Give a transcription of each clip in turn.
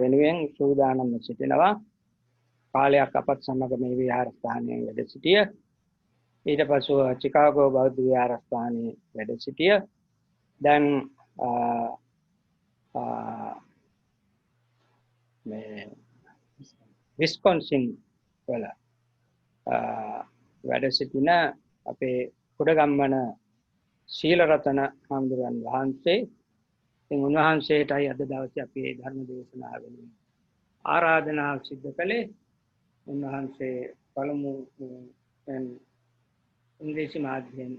වෙනුවෙන් සූදානම්ව සිටිනවා. කාලයක් අපත් සමග මේ විහාරස්ථානයේ වැඩ සිටිය. ඊට පසුව චිකාගෝ බෞද්ධ විහාරස්ථානයේ වැඩ සිටිය. දැන් විස්කොන්සින් වල වැඩ සිටින අපේ කුඩගම්මන ශීලරතන හාමුදුරන් වහන්සේ. ඉතින් උන්වහන්සේටයි අද දවසේ අපි ධර්ම දේශනාවෙන් ආරාධනාව සිදු කළේ. උන්වහන්සේ පළමු ඉංග්‍රීසි මාධ්‍යයෙන්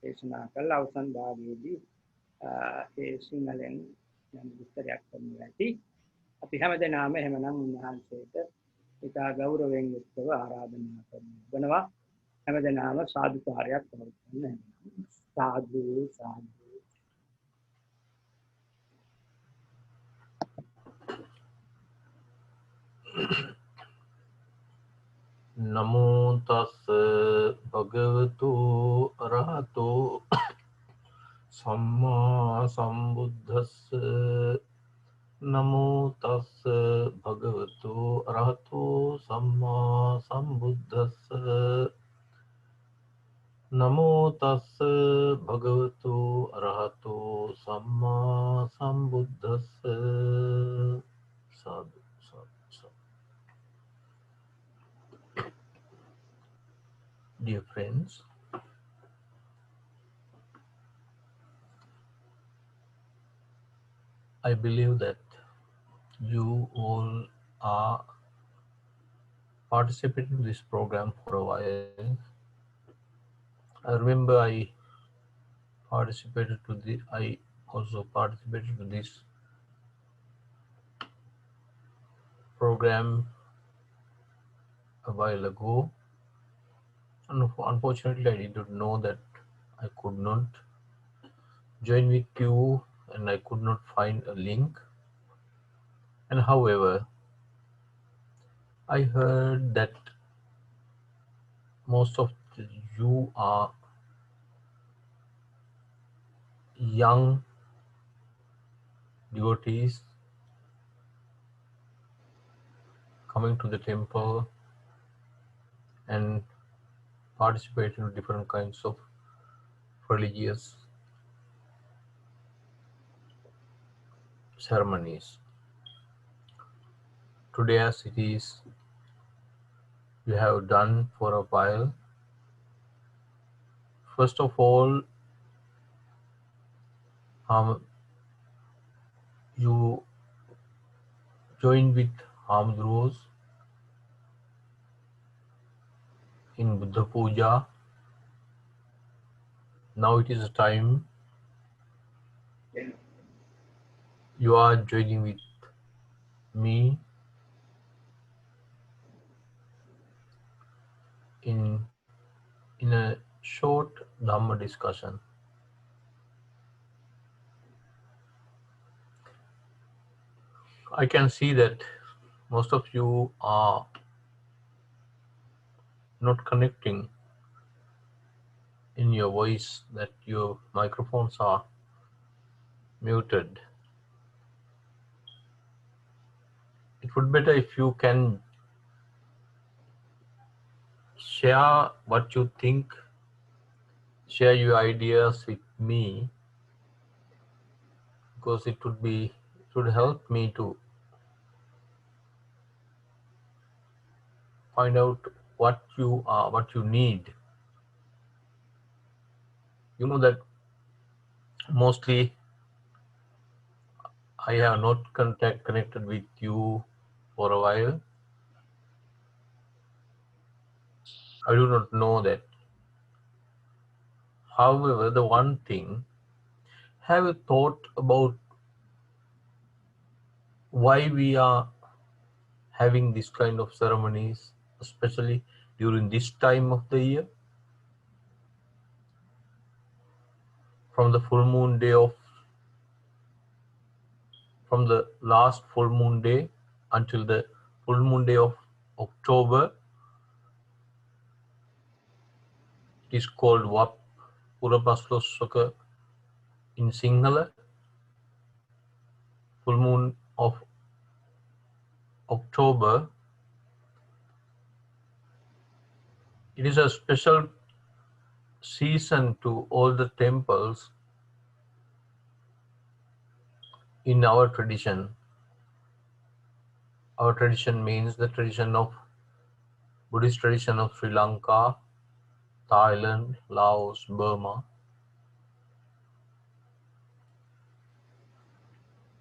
දේශනා කළ අවසන් භාගයේදී ඒ සිංහලෙන් යම් විස්තරයක් කරනවා ඇති. අපි හැමදෙනාම එහෙමනම් උන්වහන්සේට ඉතා ගෞරවයෙන් යුක්තව ආරාධනා කරනවා. හැමදෙනාම සාදුකාරයක් පවත්වන්න. සාදු සාදු. නමෝ තස් භගවතු අරහතෝ සම්මා සම්බුද්දස්ස. නමෝ තස් භගවතු අරහතෝ සම්මා සම්බුද්දස්ස. නමෝ තස් භගවතු අරහතෝ සම්මා සම්බුද්දස්ස. සාදු. Dear friends, I believe that you all are participating in this program for a while. I remember I also participated to this program a while ago. And unfortunately, I did not know that I could not join with you and I could not find a link. And however, I heard that most of you are young devotees coming to the temple and participating in different kinds of religious ceremonies. Today, as it is, we have done for a while. First of all, you join with Hamdros in Buddha Puja. Now it is time you are joining with me in a short Dhamma discussion. I can see that most of you are not connecting in your voice, that your microphones are muted. It would be better if you can share what you think, share your ideas with me, because it would help me to find out what you need. You know that mostly I have not connected with you for a while. I do not know that. However, the one thing, have you thought about why we are having this kind of ceremonies, especially during this time of the year? From the last full moon day until the full moon day of October, it is called Wap Purapaslossaka in Sinhala, full moon of October, it is a special season to all the temples in our tradition. Our tradition means the tradition of Buddhist tradition of Sri Lanka, Thailand, Laos, Burma.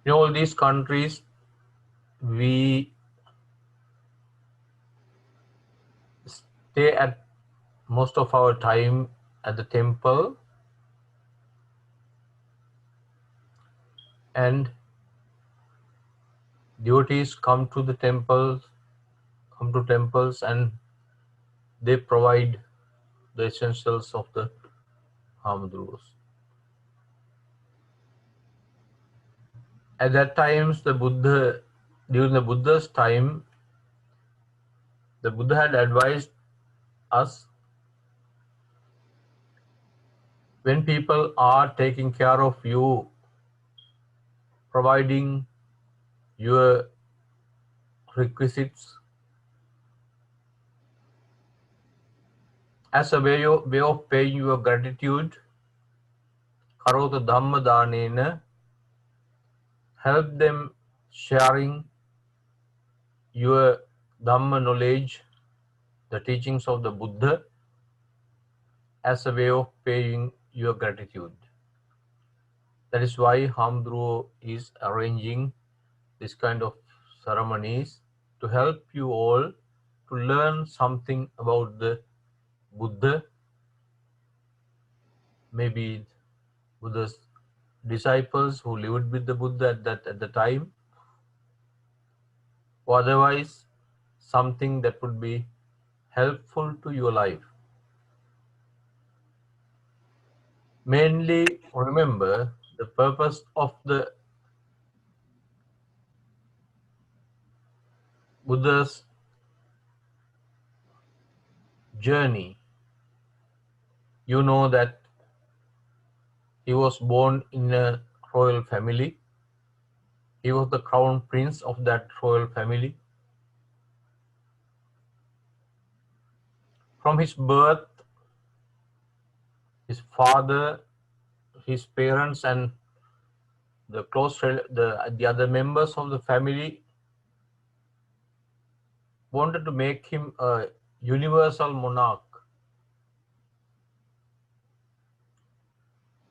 In all these countries, we stay at most of our time at the temple, and devotees come to temples, and they provide the essentials of the Hamadurus. At that times, during the Buddha's time, the Buddha had advised us, when people are taking care of you, providing your requisites as a way of paying your gratitude, karota dhamma danena, help them sharing your dhamma knowledge, the teachings of the Buddha, as a way of paying your gratitude. That is why Hamadru is arranging this kind of ceremonies to help you all to learn something about the Buddha, maybe Buddha's disciples who lived with the Buddha at the time, or otherwise something that would be helpful to your life. Mainly remember the purpose of the Buddha's journey. You know that he was born in a royal family. He was the crown prince of that royal family. From his birth, his father, his parents, and the the other members of the family wanted to make him a universal monarch,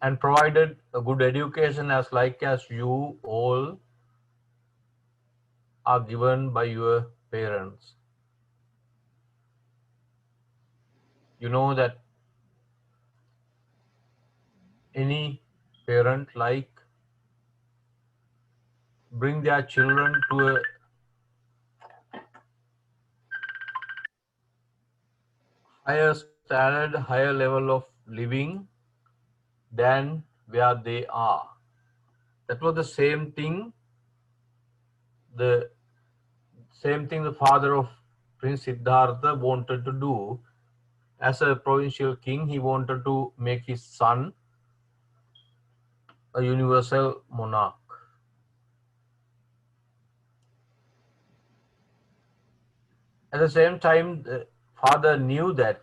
and provided a good education as you all are given by your parents. You know that any parent bring their children to a higher standard, higher level of living than where they are. That was the same thing the father of Prince Siddhartha wanted to do. As a provincial king, he wanted to make his son a universal monarch. At the same time, the father knew that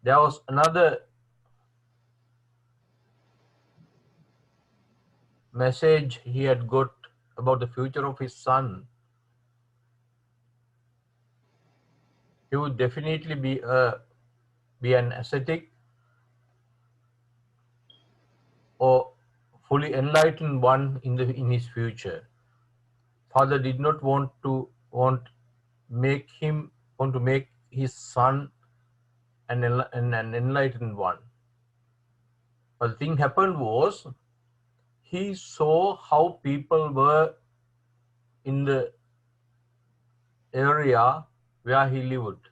there was another message he had got about the future of his son. He would definitely be an ascetic or fully enlightened one in his future. Father did not want to make his son an enlightened one. But the thing happened was, he saw how people were in the area where he lived.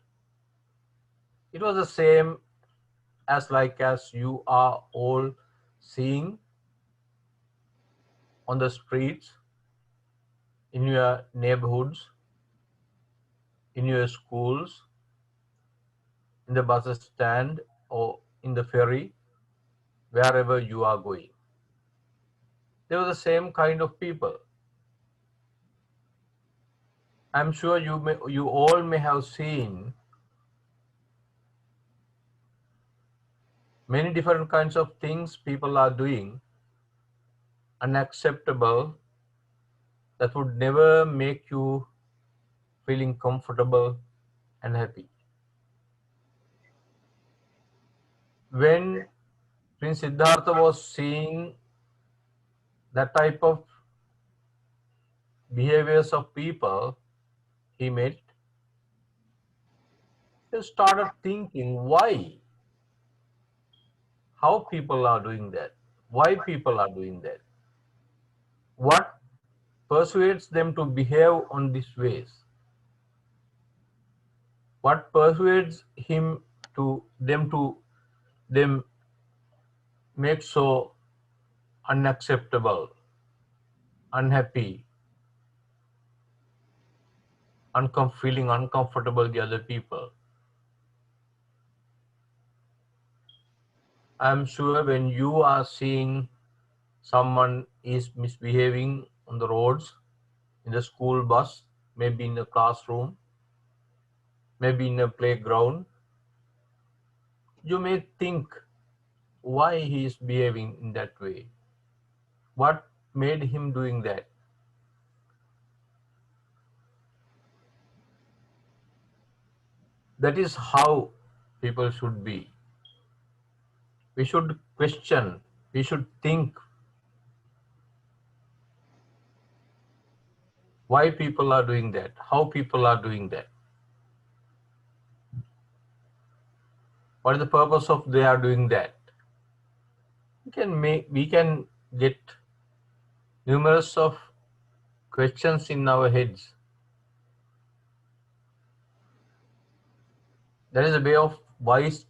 It was the same as you are all seeing on the streets, in your neighborhoods, in your schools, in the bus stand, or in the ferry, wherever you are going. They were the same kind of people. I'm sure you all may have seen many different kinds of things people are doing unacceptable that would never make you feeling comfortable and happy. When Prince Siddhartha was seeing that type of behaviors of people he met, he started thinking why, how people are doing that, why people are doing that, what persuades them to behave on these ways, what persuades him to them make so unacceptable, unhappy, feeling uncomfortable the other people. I'm sure when you are seeing someone is misbehaving on the roads, in the school bus, maybe in a classroom, maybe in a playground, you may think why he is behaving in that way. What made him doing that? That is how people should be. We should question, we should think why people are doing that, how people are doing that. What is the purpose of they are doing that? We can get numerous of questions in our heads. That is a way of wise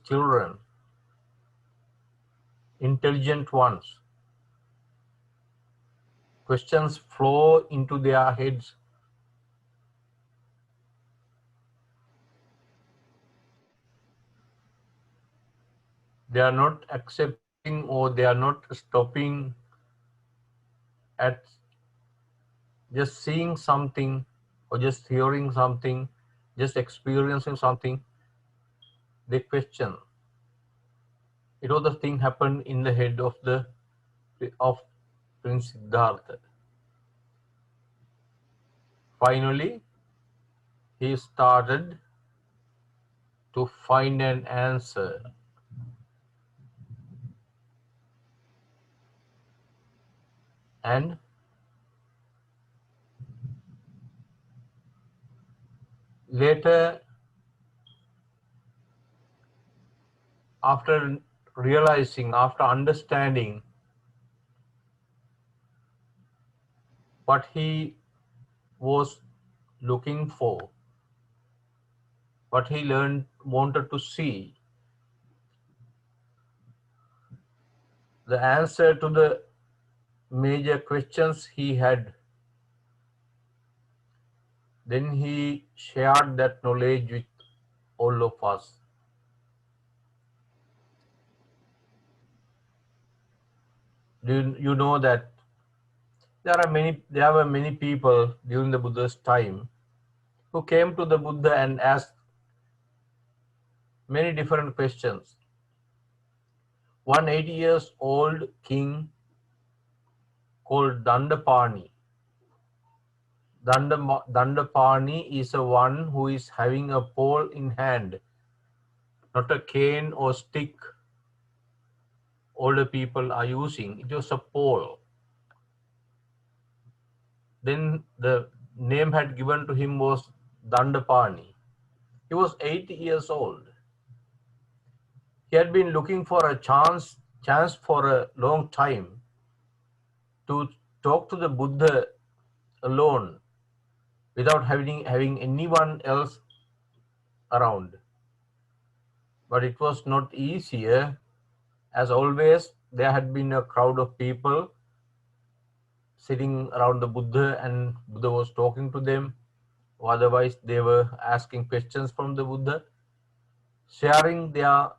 children, intelligent ones. Questions flow into their heads. They are not accepting or they are not stopping at just seeing something or just hearing something, just experiencing something. They question. It was the thing happened in the head of Prince Siddhartha. Finally, he started to find an answer. And later, after realizing, after understanding what he was looking for, what he wanted to see, the answer to the major questions he had, then he shared that knowledge with all of us. You know that there were many people during the Buddha's time who came to the Buddha and asked many different questions. One 80 years old king called Dandapani. Dandapani is a one who is having a pole in hand, not a cane or stick older people are using. It was a pole. Then the name had given to him was Dandapani. He was 80 years old. He had been looking for a chance for a long time to talk to the Buddha alone without having anyone else around. But it was not easier. As always, there had been a crowd of people sitting around the Buddha and Buddha was talking to them. Otherwise, they were asking questions from the Buddha, sharing their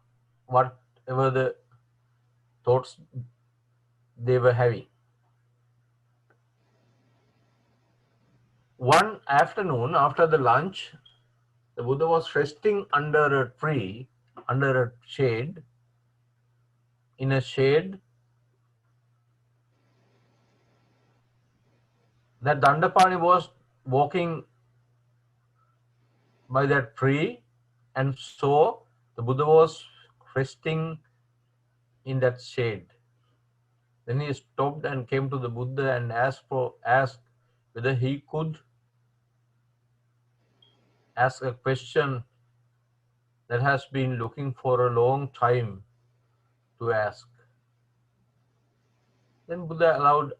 whatever the thoughts they were having. One afternoon after the lunch, the Buddha was resting under a tree, under a shade, in a shade that Dandapani was walking by that tree and saw the Buddha was resting in that shade. Then he stopped and came to the Buddha and asked whether he could ask a question that has been looking for a long time to ask. Then Buddha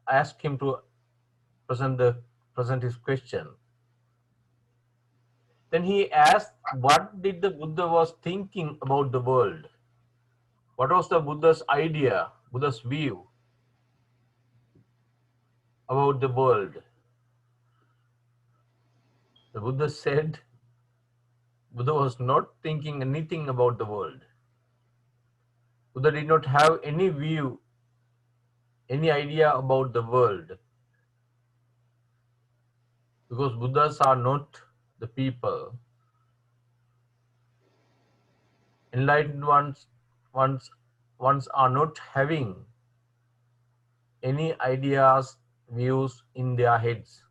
asked him to present his question. Then he asked, what did the Buddha was thinking about the world? What was the Buddha's idea, Buddha's view about the world? The Buddha said, Buddha was not thinking anything about the world. Buddha did not have any view, any idea about the world. Because Buddhas are not the people. Enlightened ones are not having any ideas, views in their heads.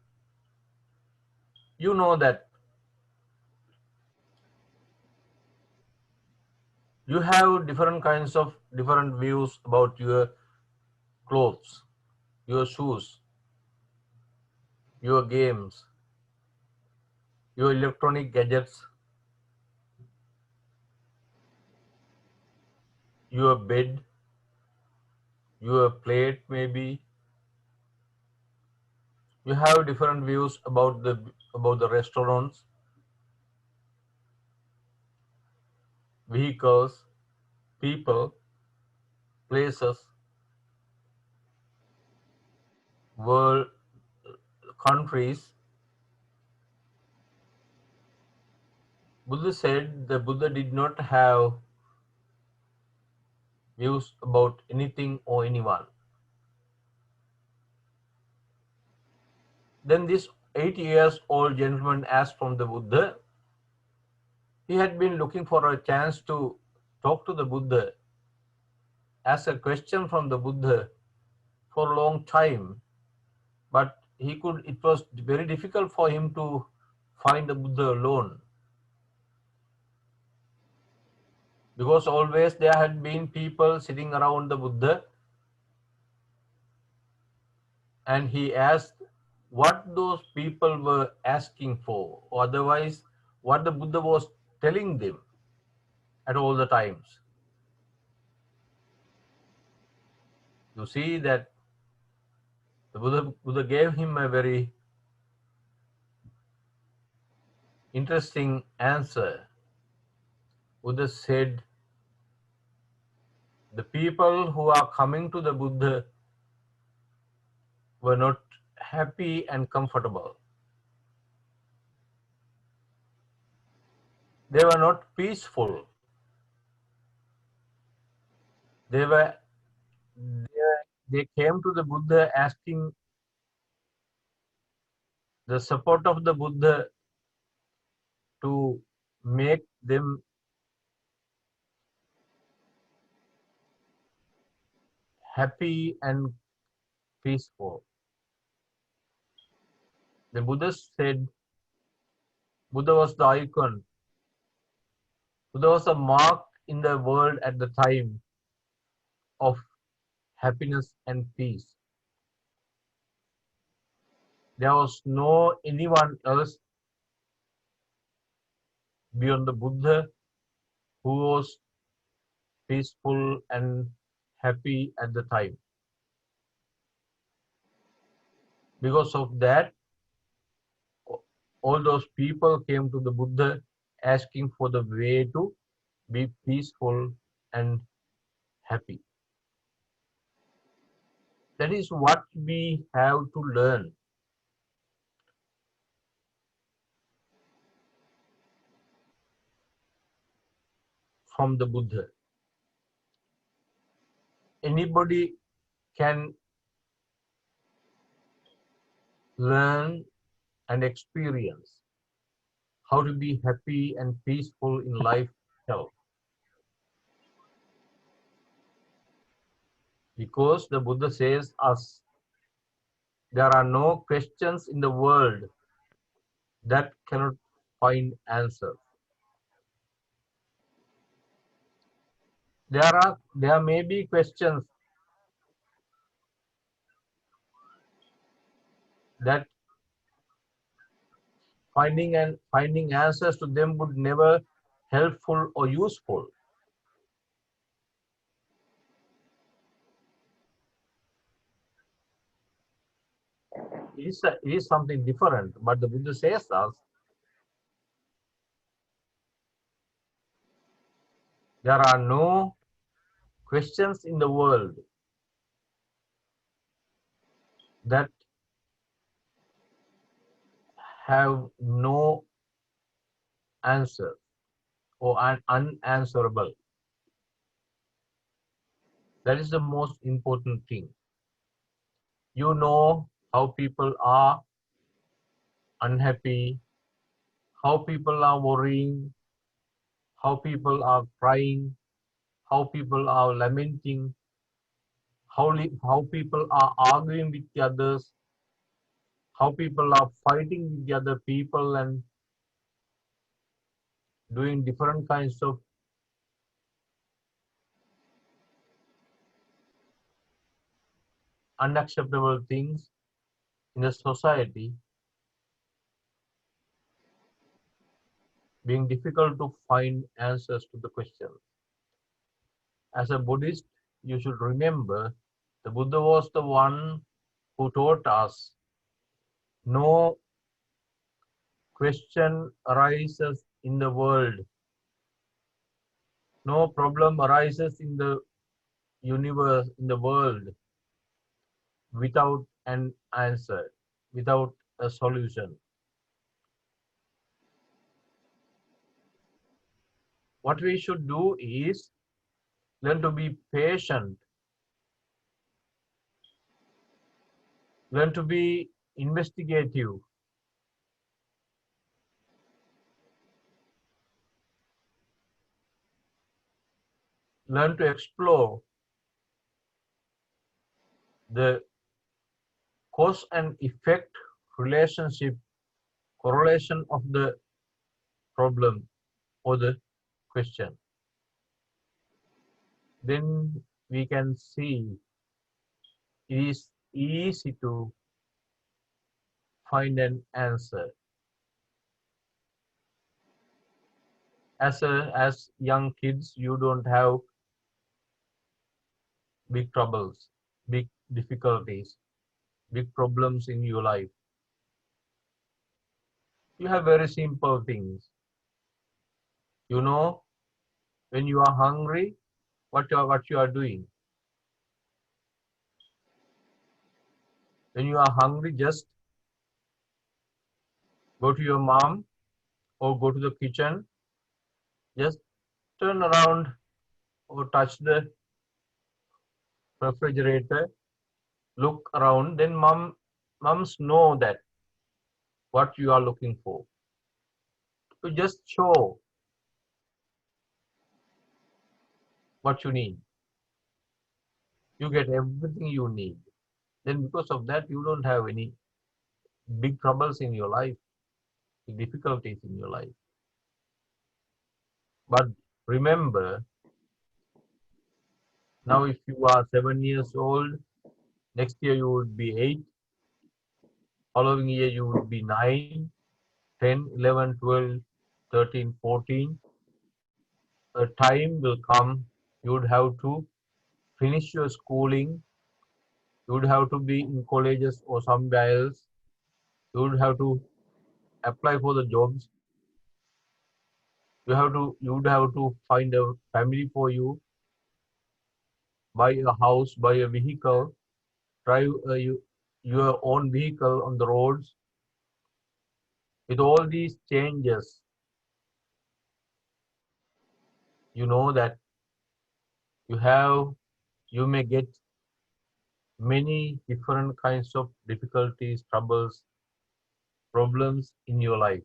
You know that you have different kinds of different views about your clothes, your shoes, your games, your electronic gadgets, your bed, your plate maybe. You have different views about the restaurants, vehicles, people, places, world, countries. Buddha said the Buddha did not have views about anything or anyone. Then this 8 years old gentleman asked from the Buddha. He had been looking for a chance to talk to the Buddha, ask a question from the Buddha for a long time, but it was very difficult for him to find the Buddha alone. Because always there had been people sitting around the Buddha, and he asked what those people were asking for, or otherwise what the Buddha was telling them at all the times. You see that the Buddha gave him a very interesting answer. Buddha said, the people who are coming to the Buddha were not happy and comfortable. They were not peaceful. They came to the Buddha asking the support of the Buddha to make them happy and peaceful. The Buddha said, Buddha was the icon. Buddha was a mark in the world at the time of happiness and peace. There was no anyone else beyond the Buddha who was peaceful and happy at the time. Because of that, all those people came to the Buddha asking for the way to be peaceful and happy. That is what we have to learn from the Buddha. Anybody can learn and experience how to be happy and peaceful in life itself. Because the Buddha says us, there are no questions in the world that cannot find answers. There may be questions that finding answers to them would never helpful or useful. It is something different, but the Buddha says us, there are no questions in the world that have no answer or unanswerable. That is the most important thing. You know how people are unhappy, how people are worrying, how people are crying, how people are lamenting, how people are arguing with the others, how people are fighting with the other people and doing different kinds of unacceptable things in the society, being difficult to find answers to the questions. As a Buddhist, you should remember the Buddha was the one who taught us no question arises in the world, no problem arises in the universe, in the world, without an answer, without a solution. What we should do is learn to be patient, learn to be investigative, learn to explore the cause and effect relationship, correlation of the problem or the question. Then we can see it is easy to find an answer. As young kids, you don't have big troubles, big difficulties, big problems in your life. You have very simple things. You know, when you are hungry, what you are doing. When you are hungry, just go to your mom or go to the kitchen, just turn around or touch the refrigerator, look around, then moms know that what you are looking for. You just show what you need. You get everything you need. Then because of that, you don't have any big troubles in your life, difficulties in your life. But remember, now if you are 7 years old, next year you would be 8, following year you would be 9, 10, 11, 12, 13, 14. A time will come, you would have to finish your schooling, you would have to be in colleges or somewhere else, you would have to apply for the jobs, you would have to find a family for you, buy a house, buy a vehicle, drive your own vehicle on the roads. With all these changes, you know that you may get many different kinds of difficulties, troubles problems in your life.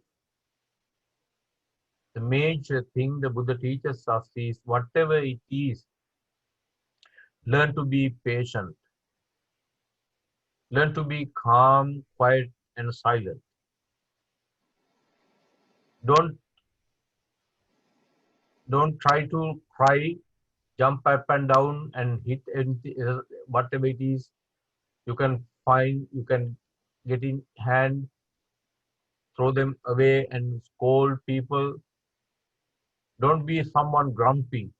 The major thing the Buddha teaches us is whatever it is, learn to be patient, learn to be calm, quiet, and silent. Don't don't try to cry, jump up and down, and hit anything, whatever it is you can find, you can get in hand, throw them away and scold people. Don't be someone grumpy.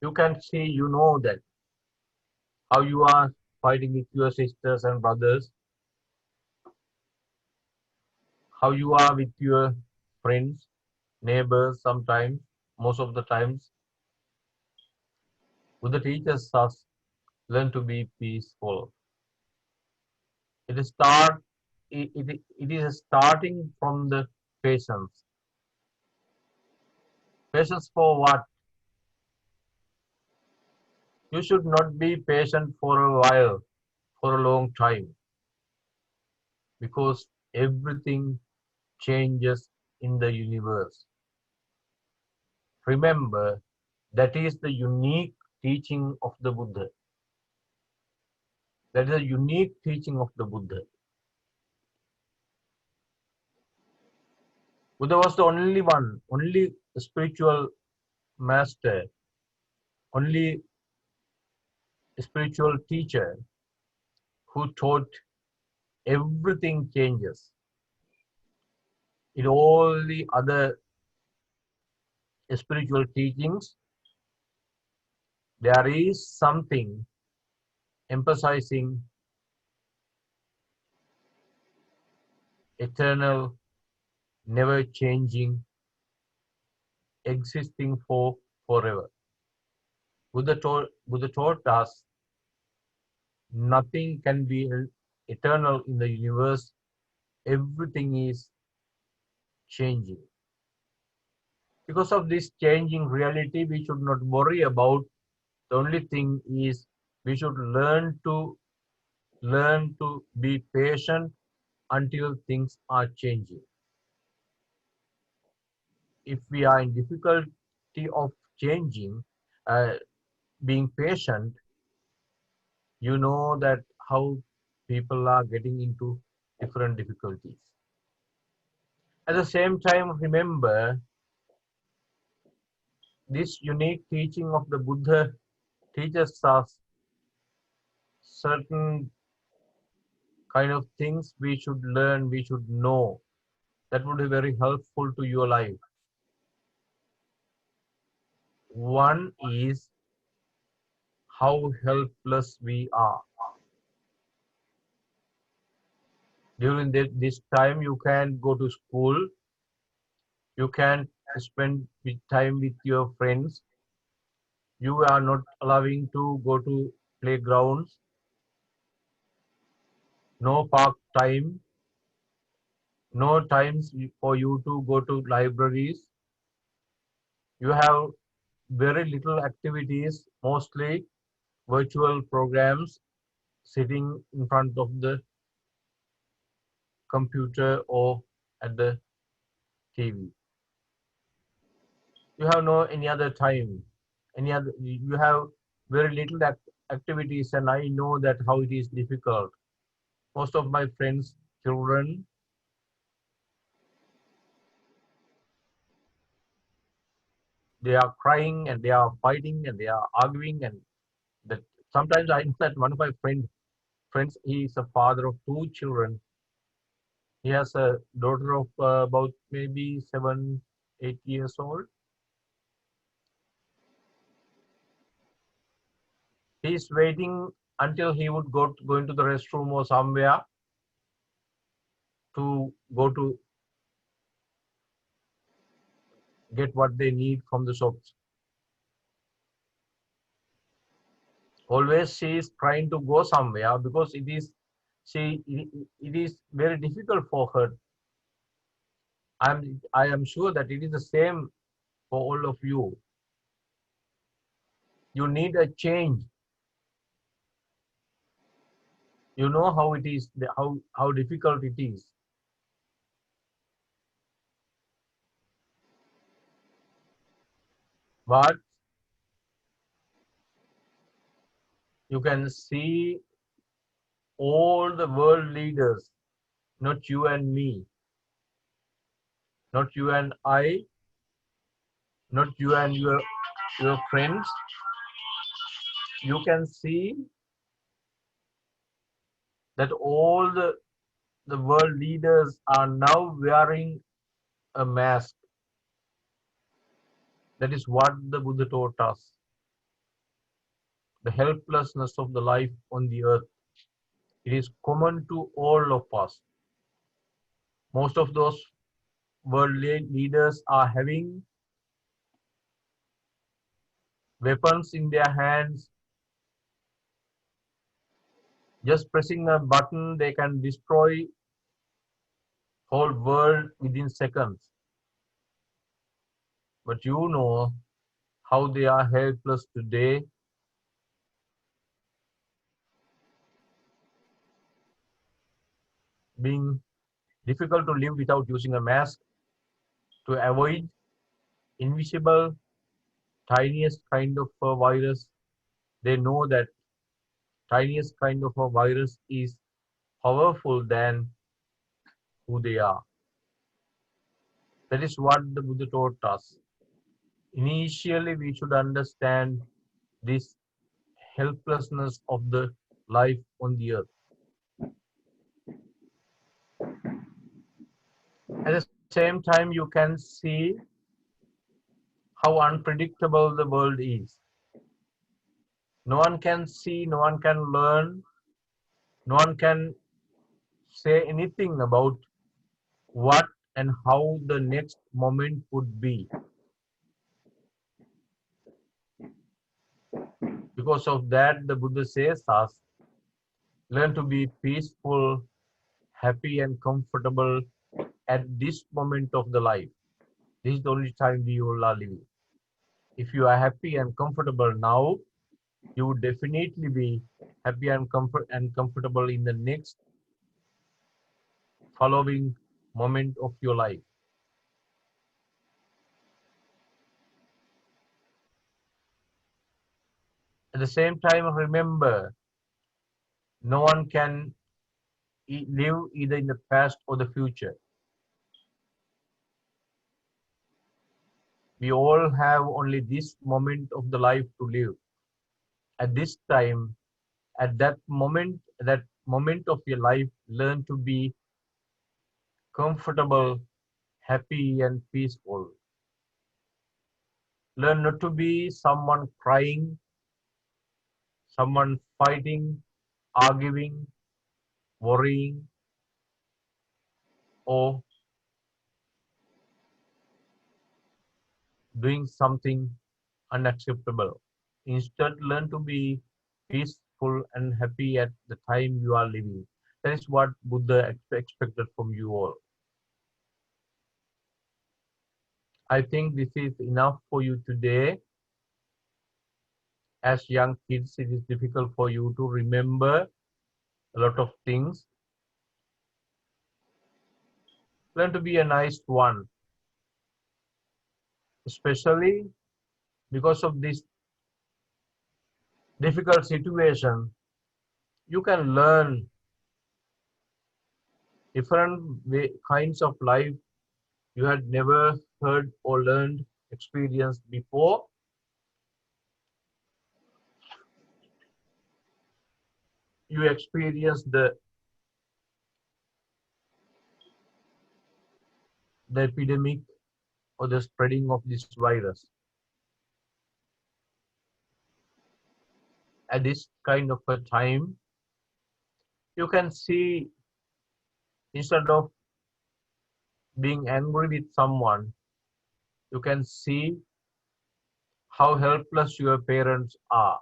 You can see, you know that how you are fighting with your sisters and brothers, how you are with your friends, neighbors sometimes, most of the times. Buddha teaches us learn to be peaceful. It is it is starting from the patience. Patience for what? You should not be patient for a while, for a long time, because everything changes in the universe. Remember, that is the unique teaching of the Buddha. That is a unique teaching of the Buddha. Buddha was the only one, only spiritual master, only spiritual teacher who taught everything changes. In all the other spiritual teachings, there is something emphasizing eternal, never changing, existing for forever. Buddha taught us nothing can be eternal in the universe. Everything is changing. Because of this changing reality, we should not worry about. The only thing is we should learn to be patient until things are changing. If we are in difficulty of changing, uh, being patient, you know that how people are getting into different difficulties. At the same time, remember this unique teaching of the Buddha teaches us certain kind of things we should learn, we should know. That would be very helpful to your life. One is how helpless we are. During this time, you can go to school, you can spend time with your friends, you are not allowing to go to playgrounds, no park time, no times for you to go to libraries. You have very little activities, mostly virtual programs, sitting in front of the computer or at the TV. You have no any other time, you have very little activities, and I know that how it is difficult. Most of my friends' children, they are crying and they are fighting and they are arguing, and that sometimes I know that one of my friends, he is a father of two children. He has a daughter of about maybe 7, 8 years old. He's waiting until he would go into the restroom or somewhere to go to get what they need from the shops. Always she is trying to go somewhere because it is very difficult for her. I am sure that it is the same for all of you. You need a change. You know how it is, how difficult it is. But you can see all the world leaders, not you and me, not you and I, not you and your friends. You can see that all the world leaders are now wearing a mask. That is what the Buddha taught us. The helplessness of the life on the earth. It is common to all of us. Most of those world leaders are having weapons in their hands. Just pressing a button, they can destroy whole world within seconds. But you know how they are helpless today. Being difficult to live without using a mask, to avoid invisible tiniest kind of a virus. They know that tiniest kind of a virus is powerful than who they are. That is what the Buddha taught us. Initially, we should understand this helplessness of the life on the earth. At the same time, you can see how unpredictable the world is. No one can see, no one can learn, no one can say anything about what and how the next moment would be. Because of that, the Buddha says us, learn to be peaceful, happy and comfortable at this moment of the life. This is the only time we all are living. If you are happy and comfortable now, you would definitely be happy and comfortable in the next following moment of your life. At the same time, remember, no one can live either in the past or the future. We all have only this moment of the life to live. At this time, at that moment of your life, learn to be comfortable, happy, and peaceful. Learn not to be someone crying, someone fighting, arguing, worrying, or doing something unacceptable. Instead, learn to be peaceful and happy at the time you are living. That is what Buddha expected from you all. I think this is enough for you today. As young kids, it is difficult for you to remember a lot of things. Learn to be a nice one, especially because of this difficult situation. You can learn different kinds of life you had never heard or learned, experienced before. You experience the epidemic or the spreading of this virus. At this kind of a time, you can see, instead of being angry with someone, you can see how helpless your parents are,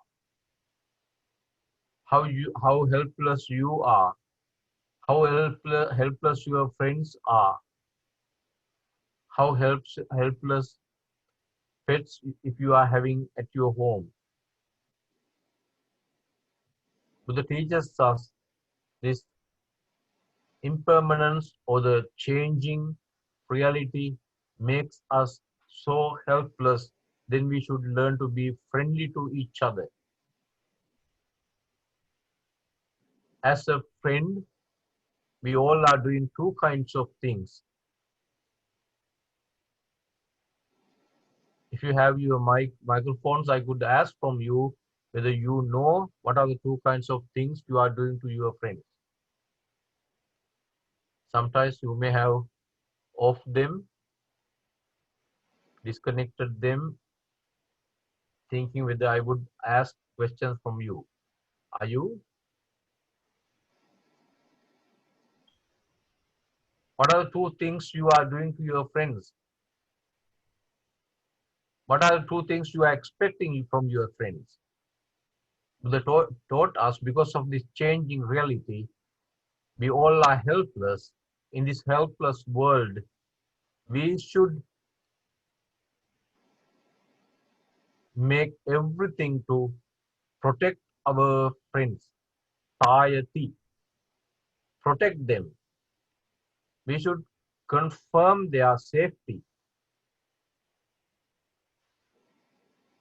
how helpless you are, how helpless your friends are, how helpless pets if you are having at your home. But the teachers us This impermanence or the changing reality makes us so helpless, then we should learn to be friendly to each other. As a friend, we all are doing two kinds of things. If you have your microphones, I could ask from you whether you know what are the two kinds of things you are doing to your friends. Sometimes you may have off them, disconnected them, thinking whether I would ask questions from you. Are you? What are the two things you are doing to your friends? What are the two things you are expecting from your friends? Buddha taught us because of this changing reality, we all are helpless. In this helpless world, we should make everything to protect our friends. Tayati, protect them. We should confirm their safety.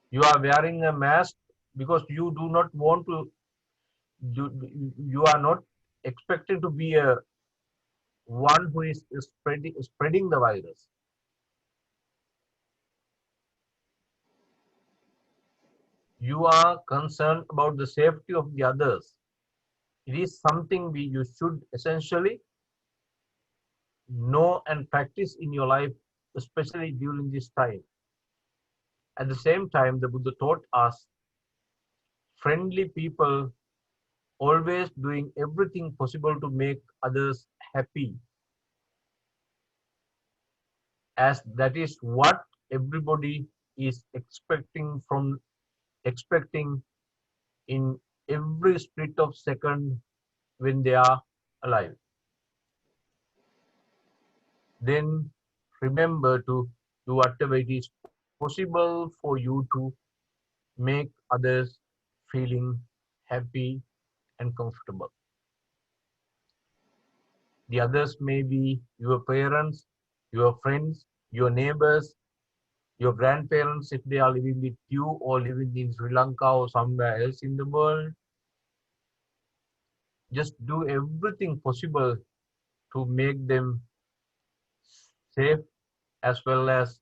You are wearing a mask because you do not want to, you are not expecting to be a one who is spreading the virus. You are concerned about the safety of the others. It is something you should essentially know and practice in your life, especially during this time. At the same time, the Buddha taught us friendly people always doing everything possible to make others happy, as that is what everybody is expecting in every split of second when they are alive. Then remember to do whatever it is possible for you to make others feeling happy and comfortable. The others may be your parents, your friends, your neighbors, your grandparents if they are living with you or living in Sri Lanka or somewhere else in the world. Just do everything possible to make them safe as well as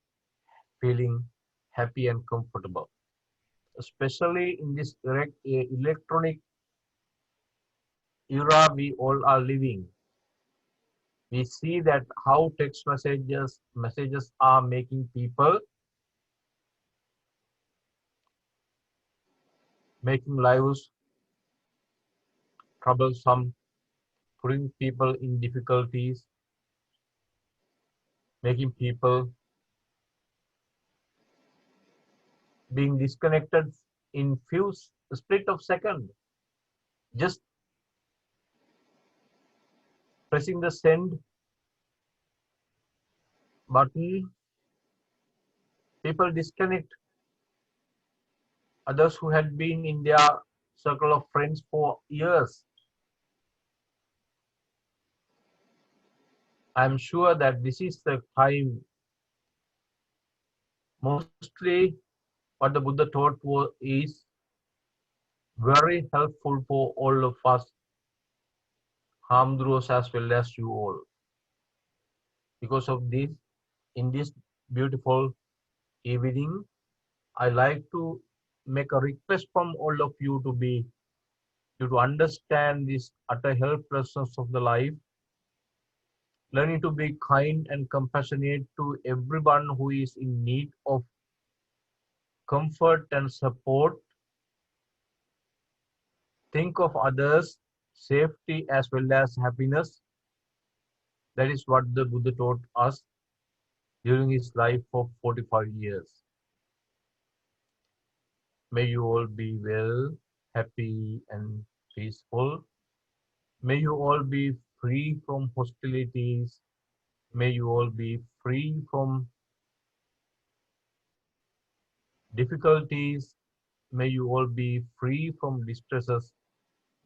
feeling happy and comfortable. Especially in this electronic era we all are living, we see that how text messages are making people, making lives troublesome, putting people in difficulties, making people being disconnected in few split of second. Just pressing the send button, people disconnect. Others who had been in their circle of friends for years. I'm sure that this is the time. Mostly, what the Buddha taught is very helpful for all of us, Hamdros as well as you all. Because of this, in this beautiful evening, I like to make a request from all of you to understand this utter helplessness of the life, learning to be kind and compassionate to everyone who is in need of comfort and support. Think of others' safety as well as happiness. That is what the Buddha taught us during his life for 45 years. May you all be well, happy, and peaceful. May you all be free from hostilities. May you all be free from difficulties. May you all be free from distresses.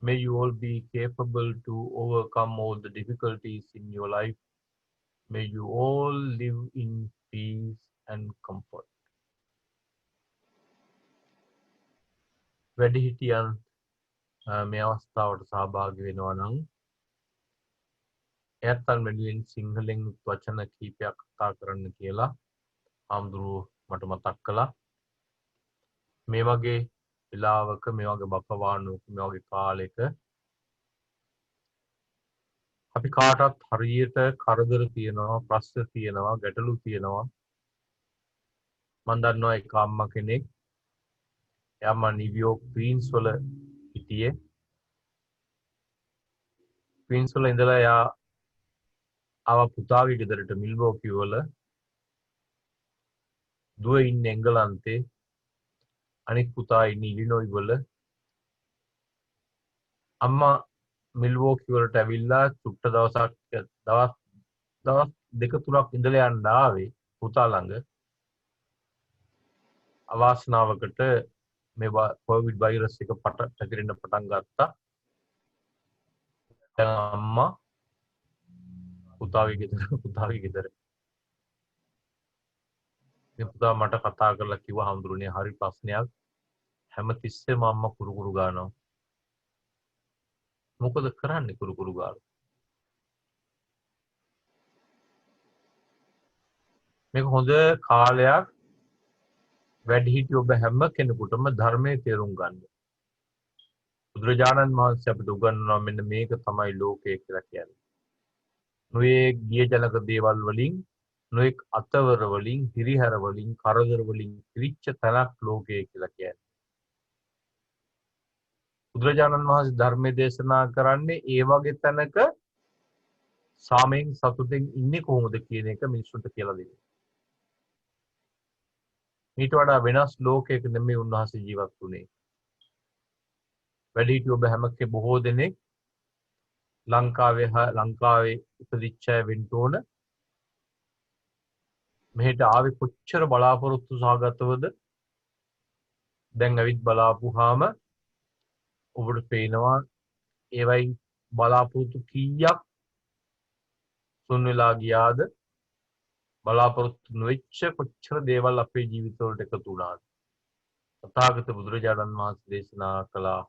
May you all be capable to overcome all the difficulties in your life. May you all live in peace and comfort. වැඩිහිටියන් මේ අවස්ථාවට සහභාගී වෙනවා නම් එයත්න් වෙනුවෙන් සිංහලෙන් වචන කීපයක් කතා කරන්න කියලා ආම්දුරුව මට මතක් කළා. මේ වගේ වෙලාවක මේ වගේ බකවානුවක මේ වගේ කාලෙක අපි කාටත් හරියට කරදර තියෙනවා, ප්‍රශ්න තියෙනවා, ගැටලු තියෙනවා. මම දන්නවා එක අම්මා කෙනෙක් එයාම නිව්යෝක් ක්වීන්ස් වල හිටියේ. ක්වීන්ස් වල ඉඳලා එයා ආව පුතාගේ ගෙදරට මිල්වෝකී වල. දුව ඉන්නේ එංගලන්තේ, අනිත් පුතා ඉන්නේ ඉලිනොයි වල. අම්මා මිල්වෝකී වලට ඇවිල්ලා චුට්ට දවස් දෙක තුනක් ඉඳලා යන්න ආවේ පුතා ළඟ. අවාසනාවකට මේ කොවිඩ් වෛරස් එක පැතිරෙන්න පටන් ගත්තා. දැන් අම්මා පුතාගේ ගෙදර. මේ පුතා මට කතා කරලා කිව්වා හම්දුරුනේ හරි ප්‍රශ්නයක්. හැමතිස්සෙම අම්මා කුරුකුරු ගන්නවා. මොකද කරන්නේ කුරුකුරු ගාලා? මේක හොඳ කාලයක් වැඩිහිටියෝ ඔබ හැම කෙනෙකුටම ධර්මයේ තේරුම් ගන්න. බුදුරජාණන් වහන්සේ අපිට උගන්වනවා මෙන්න මේක තමයි ලෝකය කියලා කියන්නේ. නොයෙක් ගිය ජනක දේවල් වලින්, නොයෙක් අතවර වලින්, හිරිහැර වලින්, කරදර වලින් පිරිච්ච තැනක් ලෝකය කියලා කියන්නේ. බුදුරජාණන් වහන්සේ ධර්මයේ දේශනා කරන්නේ ඒ වගේ තැනක සාමයෙන් සතුටින් ඉන්නේ කොහොමද කියන එක මිනිස්සුන්ට කියලා දෙන්නේ. ඊට වඩා වෙනස් ලෝකයක නෙමෙයි උන්වහන්සේ ජීවත් වුණේ. වැඩිහිටියෝ ඔබ හැමකේ බොහෝ දෙනෙක් ලංකාවේ ඉපදිච්ච අය වෙන්න ඕන. මෙහෙට ආවේ කොච්චර බලාපොරොත්තු සහගතවද? දැන් ඇවිත් බලාපුවාම ඔබට පේනවා ඒවයි බලාපොරොත්තු කීයක් සුන් වෙලා ගියාද? බලාපොරොත්තු නොවෙච්ච කොච්චර දේවල් අපේ ජීවිතවලට එකතු වුණාද? තථාගත බුදුරජාණන් වහන්සේ දේශනා කළා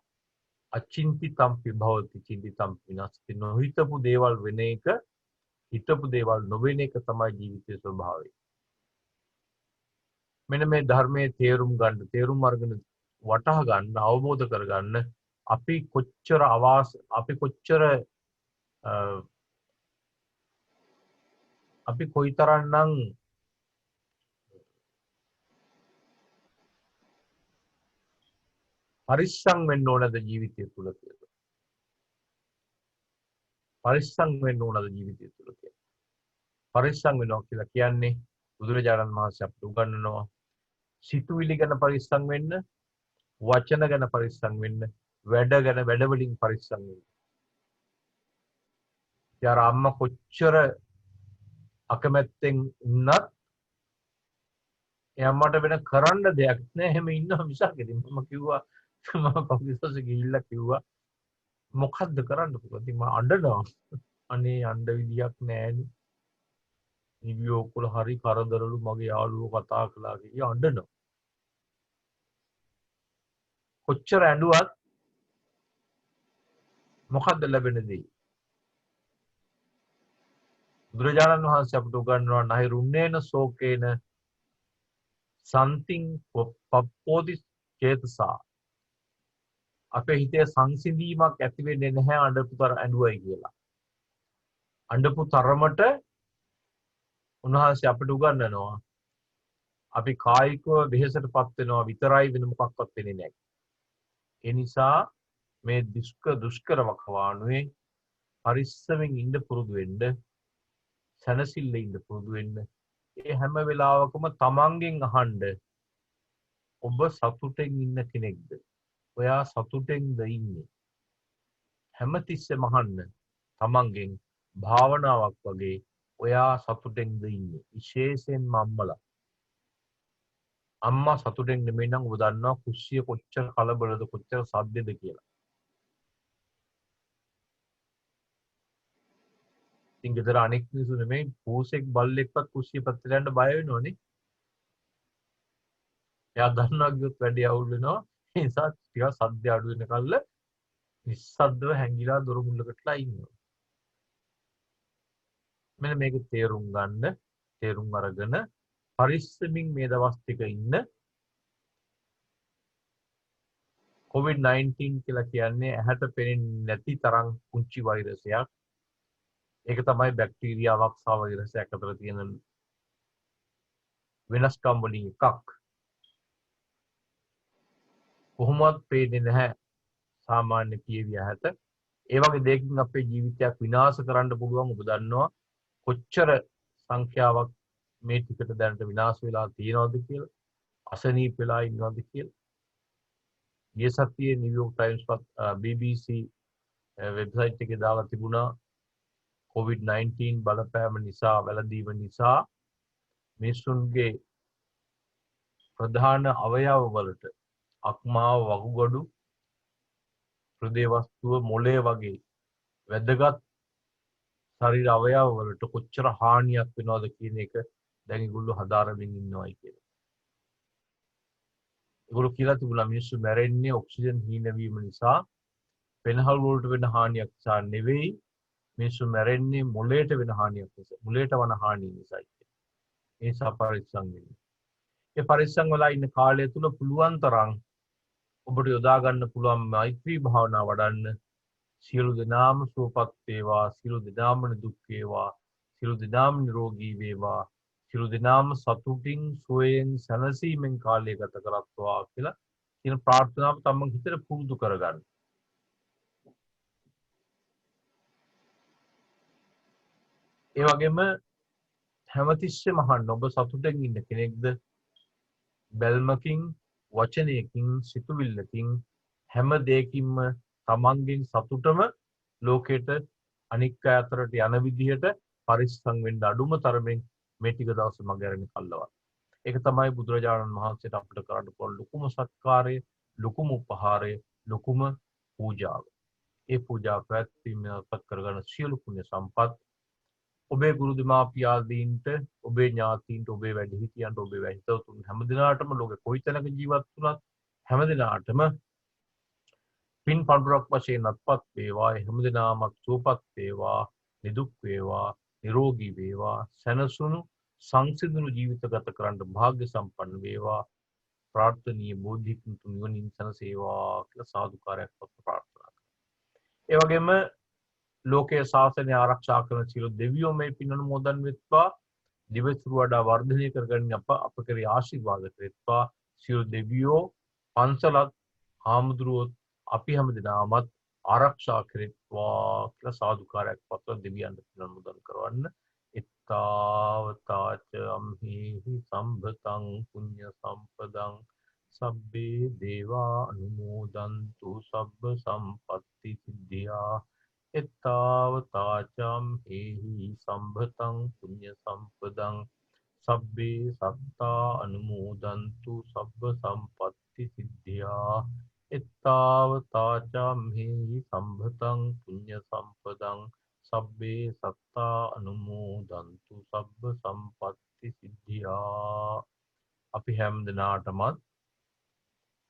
අචින්ති තම්පි භවති චින්ති තම්පි විනාශති. නොහිතපු දේවල් වෙන එක, හිතපු දේවල් නොවෙන එක තමයි ජීවිතයේ ස්වභාවය. මෙන්න මේ ධර්මයේ තේරුම් ගන්න, තේරුම් අරගෙන වටහා ගන්න, අවබෝධ කරගන්න අපි කොයිතරම්නම් පරිස්සම් වෙන්න ඕනද ජීවිතය තුළ කියලා. පරිස්සම් වෙන්න ඕනද ජීවිතය තුළ කියලා. පරිස්සම් වෙනවා කියලා කියන්නේ බුදුරජාණන් වහන්සේ අපිට උගන්වනවා සිතුවිලි ගැන පරිස්සම් වෙන්න, වචන ගැන පරිස්සම් වෙන්න, වැඩ වලින් පරිස්සම් වෙන්න. යාර අම්මා කොච්චර අකමැත්තෙන් උන්නත් එයාමට වෙන කරන්න දෙයක් නෑ. එහෙම ඉන්නවා මිසක් ඉතින් මම කිව්වා මම පොලිසියට ගිහිල්ලා කිව්වා මොකද්ද කරන්න පුළුවන්. ඉතින් මම අඬනවා. අනේ අඬ විදියක් නෑනේ. නිවියෝක් වල හරි කරදරලු මගේ යාළුවෝ කතා කළා කියලා අඬනවා. කොච්චර ඇඬුවත් මොකද්ද ලැබෙන දේ? බුදුරජාණන් වහන්සේ අපට උගන්වනවා නහි රුන්නේන සෝකේන something පප්පෝදි චේතසා. අපේ හිතේ සංසිඳීමක් ඇති වෙන්නේ නැහැ ඇඬුවයි කියලා. අඬපු තරමට උන්වහන්සේ අපට උගන්වනවා අපි කායිකව වෙහෙසටපත් වෙනවා විතරයි වෙන මොකක්වත් වෙන්නේ නැහැ. ඒ නිසා මේ දුෂ්කර වකවානුවේ පරිස්සමෙන් ඉන්න පුරුදු වෙන්න, සැනසille ඉන්න පුරුදු වෙන්න. ඒ හැම වෙලාවකම තමන්ගෙන් අහන්න ඔබ සතුටෙන් ඉන්න කෙනෙක්ද? ඔයා සතුටෙන්ද ඉන්නේ? හැමතිස්සෙම අහන්න තමන්ගෙන් භාවනාවක් වගේ ඔයා සතුටෙන්ද ඉන්නේ? විශේෂයෙන්ම අම්මලා. අම්මා සතුටෙන් නෙමෙයි නම් ඔබ දන්නවා කුස්සිය කොච්චර කලබලද, කොච්චර සද්දෙද කියලා. ඉතින් ගෙදර අනෙක් මිනිස්සු නෙමෙයි පූසෙක් බල්ලෙක්වත් කුස්සිය පැත්තට යන්න බය වෙනවනේ. එයා දන්නවා ගියොත් වැඩි අවුල් වෙනවා. ඒ නිසා ටිකක් සද්ද අඩු වෙන කල්ල නිස්සද්දව හැංගිලා දොර මුල්ලකටලා ඉන්නවා. මෙන්න මේක තේරුම් ගන්න, තේරුම් අරගෙන පරිස්සමින් මේ දවස් ටික ඉන්න. COVID-19 කියලා කියන්නේ ඇහැට පෙනෙන්නේ නැති තරම් පුංචි වෛරසයක්. ඒක තමයි බැක්ටීරියාවක් සහ වෛරසයක් අතර තියෙන වෙනස්කම් වලින් එකක්. කොහොමවත් පේන්නේ නැහැ සාමාන්‍ය පියවි ඇහැට. ඒ වගේ දෙයකින් අපේ ජීවිතයක් විනාශ කරන්න පුළුවන්. ඔබ දන්නවා කොච්චර සංඛ්‍යාවක් මේ ටිකට දැනට විනාශ වෙලා තියෙනවද කියලා, අසනීප වෙලා ඉන්නවද කියලා. ගිය සතියේ නිව්යෝර්ක් ටයිම්ස් BBC වෙබ්සයිට් එකේ දාලා තිබුණා COVID-19 බලපෑම නිසා, වැළඳීම නිසා මිනිසුන්ගේ ප්‍රධාන අවයව වලට අක්මාව, වකුගඩු, හෘදේ වස්තුව, මොළය වගේ වැදගත් ශරීර අවයව වලට කොච්චර හානියක් වෙනවද කියන එක දැන් ඒගොල්ලෝ හදාරමින් ඉන්නවයි කියලා. ඒගොල්ලෝ කියලා තිබුණා මිනිස්සු මැරෙන්නේ ඔක්සිජන් හීන වීම නිසා, පෙනහළු වලට වෙන හානියක් නිසා නෙවෙයි, මිනිස්සු මැරෙන්නේ මොළයට වෙන හානියක් නිසා, මොළයට වන හානිය නිසායි කියලා. ඒ නිසා පරිස්සම් වෙන්න. ඒ පරිස්සම් වෙලා ඉන්න කාලය තුල පුළුවන් තරම් ඔබට යොදා ගන්න පුළුවන් මෛත්‍රී භාවනා වඩන්න. සියලු දෙනාම සුවපත් වේවා, සියලු දෙනාම නිදුක් වේවා, සියලු දෙනාම නිරෝගී වේවා, සියලු දෙනාම සතුටින් සුවයෙන් සැනසීමෙන් කාලය ගත කරත්වා කියලා කියන ප්‍රාර්ථනාව තමන් හිතට පුරුදු කරගන්න. ඒ වගේම හැමතිස්සෙම අහන්න ඔබ සතුටෙන් ඉන්න කෙනෙක්ද? බැල්මකින්, වචනයකින්, සිතුවිල්ලකින්, හැම දෙයකින්ම තමන්ගෙන් සතුටම ලෝකෙට අනික් අය අතරට යන විදිහට පරිස්සම් වෙන්න අඩුම තරමින් මේ ටික දවස් මගහැරෙන්න කල්ලවත්. ඒක තමයි බුදුරජාණන් වහන්සේට අපිට කරන්න පුළුවන් ලොකුම සත්කාරය, ලොකුම උපහාරය, ලොකුම පූජාව. ඒ පූජාව පැවැත්වීමපත් කරගන්න සියලු පුණ්‍ය සම්පත් ඔබේ ගුරු දෙමාපියාදීන්ට, ඔබේ ඥාතීන්ට, ඔබේ වැඩිහිටියන්ට, ඔබේ වැහිතවතුන් හැමදිනාටම ලෝකෙ කොයි තැනක ජීවත් වුණත් හැමදිනාටම පින් පඬුරක් වශයෙන් අත්පත් වේවා. හැමදිනාමත් සුවපත් වේවා, නිදුක් වේවා, නිරෝගී වේවා, සැනසුණු සංසිඳුණු ජීවිත ගත කරන්න භාග්‍ය සම්පන්න වේවා. ප්‍රාර්ථනීය බෝධිසත්ව නිවනින් සැනසේවා කියලා සාදුකාරයක් පත් ප්‍රාර්ථනා කරනවා. ඒ වගේම ලෝකයේ ශාසනය ආරක්ෂා කරන සියලු දෙවියෝ මේ පින් අනුමෝදන් වෙත්වා. දිවසුරු වඩා වර්ධනය කරගන්න අප කෙරේ ආශිර්වාද කරත්වා. සියලු දෙවියෝ, පන්සලත්, හාමුදුරුවොත් අපි හැමදෙනාමත් ආරක්ෂා කරත්වා කියලා සාදුකාරයක් පත්ව දෙවියන්ට පින් අනුමෝදන් කරවන්න. එත්තාවතාච අම්හිහි සම්භතං පුඤ්ඤ සම්පදං සබ්බේ දේවා අනුමෝදන්තු සබ්බ සම්පත්ති සිද්ධියා. එත්තාවතාචම් හේහි සම්භතං පුඤ්ඤ සම්පදං සබ්බේ සත්තා අනුමෝදන්තු සබ්බ සම්පත්ති සිද්ධියා. එත්තාවතාචම් හේහි සම්භතං පුඤ්ඤ සම්පදං සබ්බේ සත්තා අනුමෝදන්තු සබ්බ සම්පත්ති සිද්ධියා. අපි හැම දිනාටමත්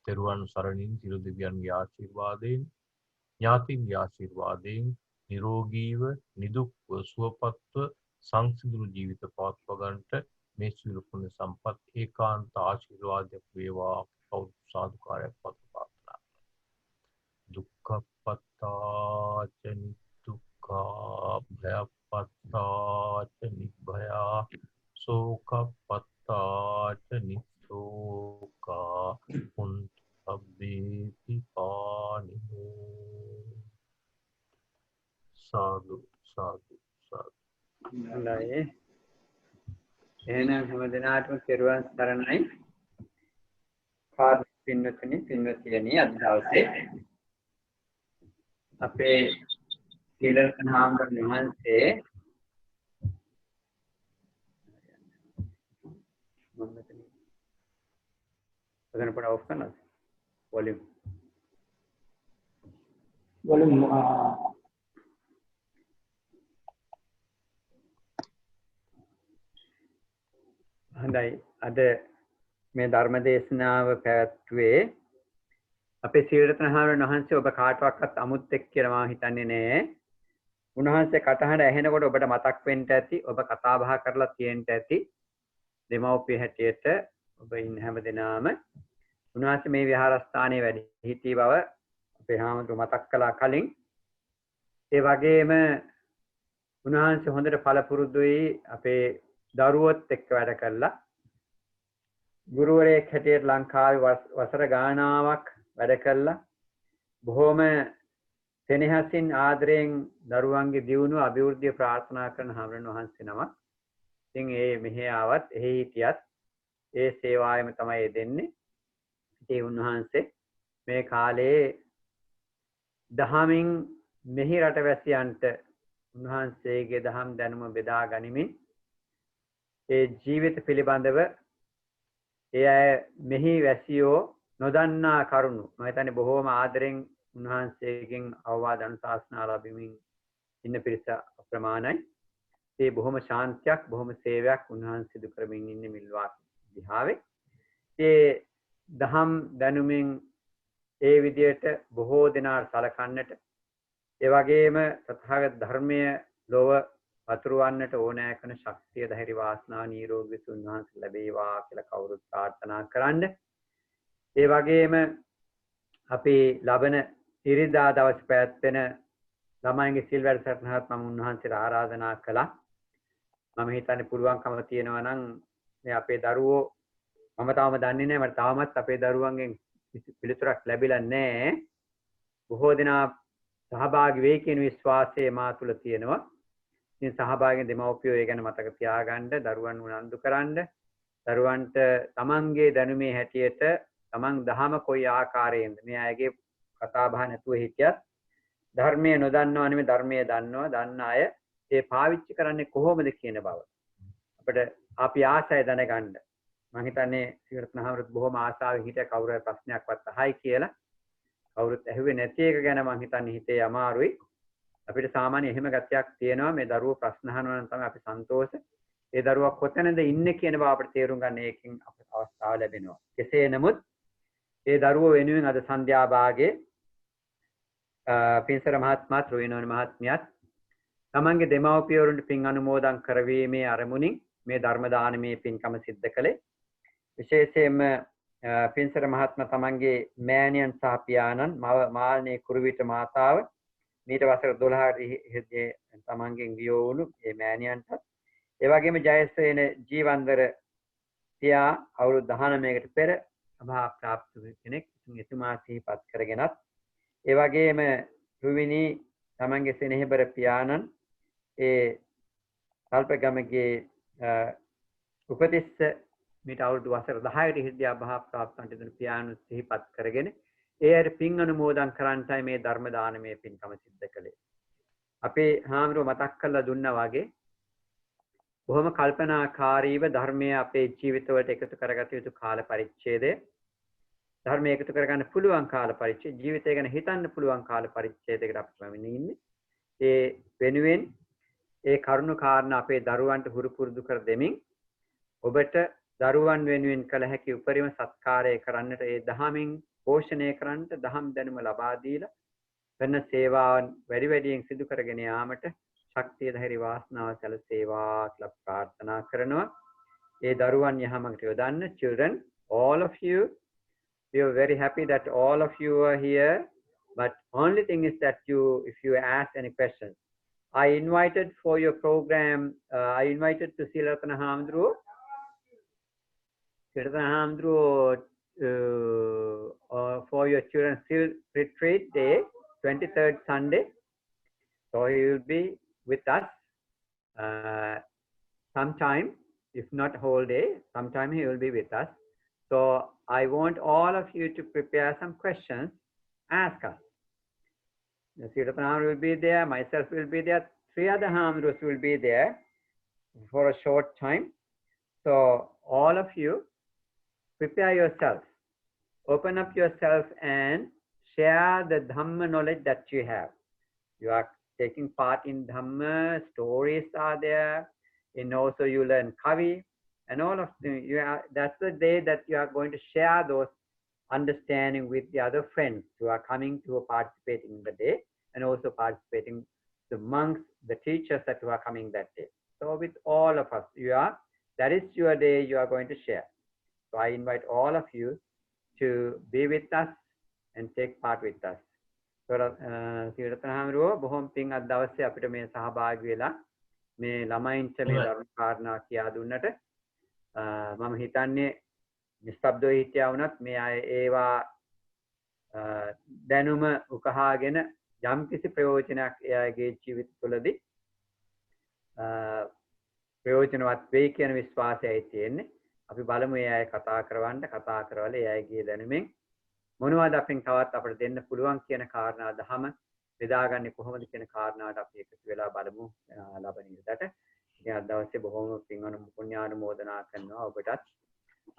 තෙරුවන් සරණින් සියලු දෙවියන්ගේ ආශිර්වාදයෙන්, ඥාතීන්ගේ ආශිර්වාදයෙන් නිරෝගීව, නිදුක්ව, සුවපත්ව සංසිඳුණු ජීවිත පවත්වා ගන්නට මේ සියලු පුණ්‍ය සම්පත් ඒකාන්ත ආශිර්වාදයක් වේවා. කවුරු සාදුකාරයක් පත් ප්‍රාර්ථනා කරනවා. දුක්ඛපත්තාච නිදුක්ඛා, භයපත්තාච නිබ්භයා, සෝකපත්තාච නිස්සෝකා, පුන්තු සබ්බේති පානිනෝ. සාදු සාදු සාදු. හොඳයි. එහෙනම් හැම දිනාටම පෙරවන් සරණයි. කාර්ය පින්වත්නි, පින්වතියනි, අද දවසේ අපේ සීලරත්න හාමුදුරුවෝ වහන්සේ ඔතන පොඩ ඔෆ් කරනවද? වොලියුම් හොඳයි අද මේ ධර්ම දේශනාව පැවැත්වුවේ අපේ සීලරත්න හාමුදුරන් වහන්සේ ඔබ කාටවත් අමුත්තෙක් කියලා මම හිතන්නේ නෑ. උන්වහන්සේ කටහඬ ඇහෙනකොට ඔබට මතක් වෙන්න ඇති ඔබ කතා බහ කරලා තියෙන්න ඇති දෙමව්පිය හැටියට ඔබ ඉන්න හැම දිනම උන්වහන්සේ මේ විහාරස්ථානයේ වැඩ සිටි බව අපේ හාමුදුරුවෝ මතක් කළා කලින්. ඒ වගේම උන්වහන්සේ හොඳට පළපුරුදුයි අපේ දරුවොත් එක්ක වැඩ කළා. ගුරුවරයෙක් හැටියට ලංකාවේ වසර ගාණාවක් වැඩ කළා. බොහොම සෙනෙහසින් ආදරයෙන් දරුවන්ගේ දියුණුව අභිවෘද්ධිය ප්‍රාර්ථනා කරන හාමුදුරන් වහන්සේ නමක්. ඉතින් ඒ මෙහෙ ආවත් එහි හිටියත් ඒ සේවාවෙම තමයි දෙන්නේ. ඉතින් උන්වහන්සේ මේ කාලේ දහමින් මෙහි රටවැසියන්ට උන්වහන්සේගේ දහම් දැනුම බෙදා ගනිමින් ඒ ජීවිත පිළිබඳව ඒ අය මෙහි වැසියෝ නොදන්නා කරුණු මම හිතන්නේ බොහෝම ආදරෙන් උන්වහන්සේගෙන් අවවාද අනුශාසනා ලැබීමෙන් ඉන්න පිරිස අප්‍රමාණයි. ඒ බොහොම ශාන්තියක් බොහොම සේවයක් උන්වහන්සේ සිදු කරමින් ඉන්නේ මිල්වාකි විහාරේ. ඒ දහම් දැනුමින් ඒ විදියට බොහෝ දෙනාට සලකන්නට ඒ වගේම තථාගත ධර්මය ලොව වතුරවන්නට ඕනෑ කරන ශක්තිය ධෛර්ය වාසනාව නිරෝගී උන්වහන්සේ ලැබේවා කියලා කවුරුත් ප්‍රාර්ථනා කරන්න. ඒ වගේම අපි ලබන ඉරිදා දවස් පැවැත්වෙන ළමයින්ගේ සිල් වැඩසටහනත් මම උන්වහන්සේට ආරාධනා කළා. මම හිතන්නේ පුළුවන්කම තියෙනවා නම් මේ අපේ දරුවෝ මම තාම දන්නේ නැහැ මට තාමත් අපේ දරුවන්ගෙන් පිළිතුරක් ලැබිලා නැහැ. බොහෝ දෙනා සහභාගී වෙයි කියන විශ්වාසය මා තුළ තියෙනවා. ඉතින් සහභාගී දෙමව්පියෝ ඒ ගැන මතක තියාගන්න දරුවන් උනන්දු කරන්න දරුවන්ට තමන්ගේ දැනුමේ හැටියට තමන් දහම කොයි ආකාරයෙන්ද මේ අයගේ කතා බහ නැතුව හිටියත් ධර්මයේ නොදන්නවා නෙමෙයි ධර්මයේ දන්නවා දන්න අය ඒ පාවිච්චි කරන්නේ කොහොමද කියන බව අපිට අපි ආසය දැනගන්න මම හිතන්නේ සීරත්න හාමුදුරුවෝ බොහොම ආසාවෙන් හිටිය කවුරු ප්‍රශ්නයක්වත් අහයි කියලා කවුරුත් ඇහුවේ නැති එක ගැන මම හිතන්නේ හිතේ අමාරුයි අපිට සාමාන්‍ය එහෙම ගතියක් තියෙනවා මේ දරුවෝ ප්‍රශ්න අහනවා නම් තමයි අපි සන්තෝෂ ඒ දරුවා කොතැනද ඉන්නේ කියන බව අපිට තේරුම් ගන්න ඒකෙන් අපිට අවස්ථාව ලැබෙනවා කෙසේ නමුත් ඒ දරුවෝ වෙනුවෙන් අද සන්ධ්‍යා භාගයේ පින්සර මහත්මයාත් රුවිනෝන මහත්මියත් තමන්ගේ දෙමව්පියවරුන්ට පින් අනුමෝදන් කරවීමේ අරමුණින් මේ ධර්ම දානමේ පින්කම සිද්ධ කළේ විශේෂයෙන්ම පින්සර මහත්මයා තමන්ගේ මෑණියන් සහ පියාණන් මව මාල්නේ කුරුවිට මාතාව මීට වසර 12කට තමන්ගෙන් ගියෝ වුණු මේ මෑණියන්ට ඒ වගේම ජයසේන ජීවන්දර පියා අවුරුදු 19කට පෙර අභා ප්‍රාප්ත කෙනෙක් එතුමා සිහිපත් කරගෙනත් ඒ වගේම රුවිනි තමන්ගේ සෙනෙහබර පියාණන් ඒ කල්පගමගේ උපතිස්ස මීට අවුරුදු වසර 10කට හිටිය අභා ප්‍රාප්තන්ට දෙන පියාණන් සිහිපත් කරගෙන ඒ අර පින් අනුමෝදන් කරන්නයි මේ ධර්ම දානමය පින්කම සිද්ධ කළේ. අපේ හාමුදුරුවෝ මතක් කරලා දුන්නා වගේ බොහොම කල්පනාකාරීව ධර්මය අපේ ජීවිතවලට එකතු කරගත යුතු කාල පරිච්ඡේදය ධර්මය එකතු කරගන්න පුළුවන් කාල පරිච්ඡේදය ජීවිතය ගැන හිතන්න පුළුවන් කාල පරිච්ඡේදයකට අපි පැමිණෙන්නේ ඉන්නේ. ඒ වෙනුවෙන් ඒ කරුණු කාරණා අපේ දරුවන්ට හුරු පුරුදු කර දෙමින් ඔබට දරුවන් වෙනුවෙන් කළ හැකි උපරිම සත්කාරය කරන්නට ඒ දහමින් පෝෂණය කරන්නට දහම් දැනුම ලබා දීලා වෙන සේවාවන් වැඩි වැඩියෙන් සිදු කරගෙන යාමට ශක්තිය ධෛර්ය වාසනාව සැලසේවා කියලා ප්‍රාර්ථනා කරනවා. ඒ දරුවන් යහමඟට යොදන්න children all of you we are very happy that all of you are here but only thing is that if you ask any questions I invited for your program I invited to Silatana Hamdru for your children's retreat day 23rd Sunday so he will be with us sometime if not whole day sometime he will be with us so I want all of you to prepare some questions ask us the Siratana will be there myself will be there 3 other Hamdrus will be there for a short time so all of you prepare yourself open up yourself and share the Dhamma knowledge that you have you are taking part in Dhamma stories are there and also you learn Kavi and all of them, that's the day that you are going to share those understanding with the other friends who are coming to participating in the day, and also participating the monks, the teachers that who are coming that day. So with all of us, that is your day you are going to share. So I invite all of you to be with us and take part with us. So සිරතනහමරෝ බොහොම පිං අද දවසේ අපිට මේ සහභාගී වෙලා මේ ළමයින්ට මේ ධර්ම කාරණා කියා දුන්නට මම හිතන්නේ නිස්සබ්දව හිටියා වුණත් මේ අය ඒවා දැනුම උකහාගෙන යම්කිසි ප්‍රයෝජනයක් එයාගේ ජීවිත තුළදී ප්‍රයෝජනවත් වෙයි කියන විශ්වාසයයි තියෙන්නේ. අපි බලමු ඒ අය කතා කරවලා ඒ අයගේ දැනුමින් මොනවද අපෙන් තවත් අපිට දෙන්න පුළුවන් කියන කාරණා දහම බෙදාගන්නේ කොහොමද කියන කාරණාවට අපි එකතු වෙලා බලමු ලබන ඉරිදාට. ඉතින් අද දවසේ බොහොම පින් පුණ්‍යානුමෝදනා කරනවා ඔබටත්.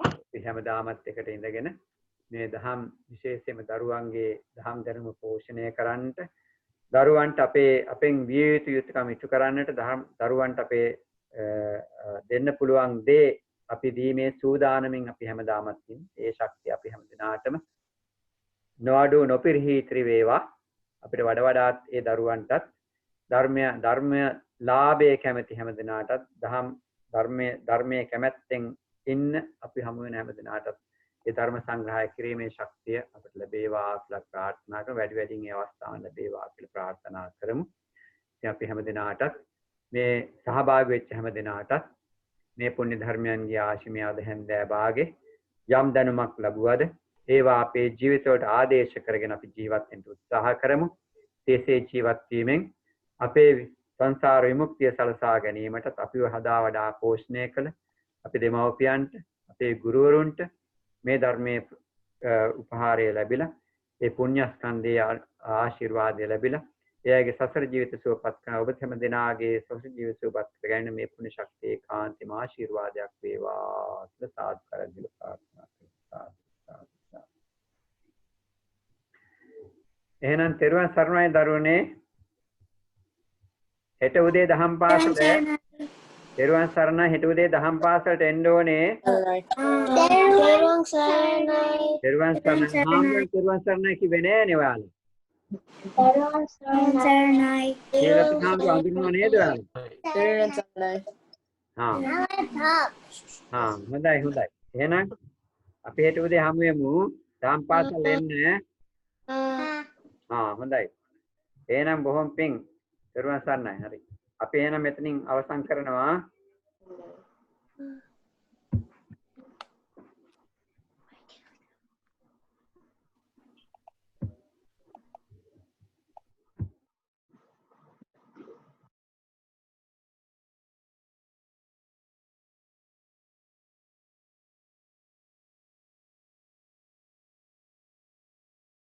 අපි හැමදාමත් එකට ඉඳගෙන මේ දහම් විශේෂයෙන්ම දරුවන්ගේ දහම් දැනුම පෝෂණය කරන්නට, දරුවන්ට අපෙන් විය යුතු යුතුකම් ඉටු කරන්නට, දරුවන්ට අපේ දෙන්න පුළුවන් දේ අපි දීමේ සූදානමින් අපි හැමදාමත් ඉන්නේ. ඒ ශක්තිය අපි හැම දිනාටම නොඅඩු නොපිරිහි ඉතිරි වේවා. අපිට වඩාත් ඒ දරුවන්ටත් ධර්මය ලාභයේ කැමැති හැම දිනාටත් ධර්මයේ කැමැත්තෙන් ඉන්න අපි හමු වෙන හැම දිනාටත් ඒ ධර්ම සංග්‍රහය කිරීමේ ශක්තිය අපිට ලැබේවා කියලා ප්‍රාර්ථනා කරමු. වැඩි වැඩියෙන් ඒ අවස්ථාවන් ලැබේවා කියලා ප්‍රාර්ථනා කරමු. ඉතින් අපි හැම දිනාටත් මේ සහභාගී වෙච්ච හැම දිනාටත් මේ පුණ්‍ය ධර්මයන්ගේ ආශිමය අද හැන්දෑ භාගේ යම් දැනුමක් ලැබුවද ඒවා අපේ ජීවිතවලට ආදේශ කරගෙන අපි ජීවත් වෙන්න උත්සාහ කරමු. ඒසේ ජීවත් වීමෙන් අපේ සංසාර විමුක්තිය සලසා ගැනීමටත් අපිව හදා වඩා පෝෂණය කළ අපේ දෙමව්පියන්ට, අපේ ගුරුවරුන්ට මේ ධර්මයේ උපහාරය ලැබිලා, ඒ පුණ්‍ය ස්කන්ධයේ ආශිර්වාදය ලැබිලා, එයාගේ සසර ජීවිත සුවපත් කරන ඔබ හැම දිනාගේ සසර ජීවිත සුවපත් කරගන්න මේ පුණ්‍ය ශක්තියේ කාන්තිම ආශිර්වාදයක් වේවා කියලා සාදුකාරයක් දීලා ප්‍රාර්ථනා කරනවා. එහෙනම් තෙරුවන් සරණයි දරුවනේ. හෙට උදේ දහම් පාසලට තෙරුවන් සරණයි. හෙට උදේ දහම් පාසලට එන්න ඕනේ. තෙරුවන් සරණයි. තෙරුවන් සරණයි කිව්වේ නෑනේ ඔයාලා. තෙරුවන් සරණයි. කියලා තමයි අඳුරනව නේද ඔයාලා? තෙරුවන් සරණයි. හොඳයි. එහෙනම් අපි හෙට උදේ හමු වෙමු. දහම් පාසල එන්න. හොඳයි. එහෙනම් බොහොම පිං. තෙරුවන් සරණයි. හරි. අපි එහෙනම් මෙතනින් අවසන් කරනවා.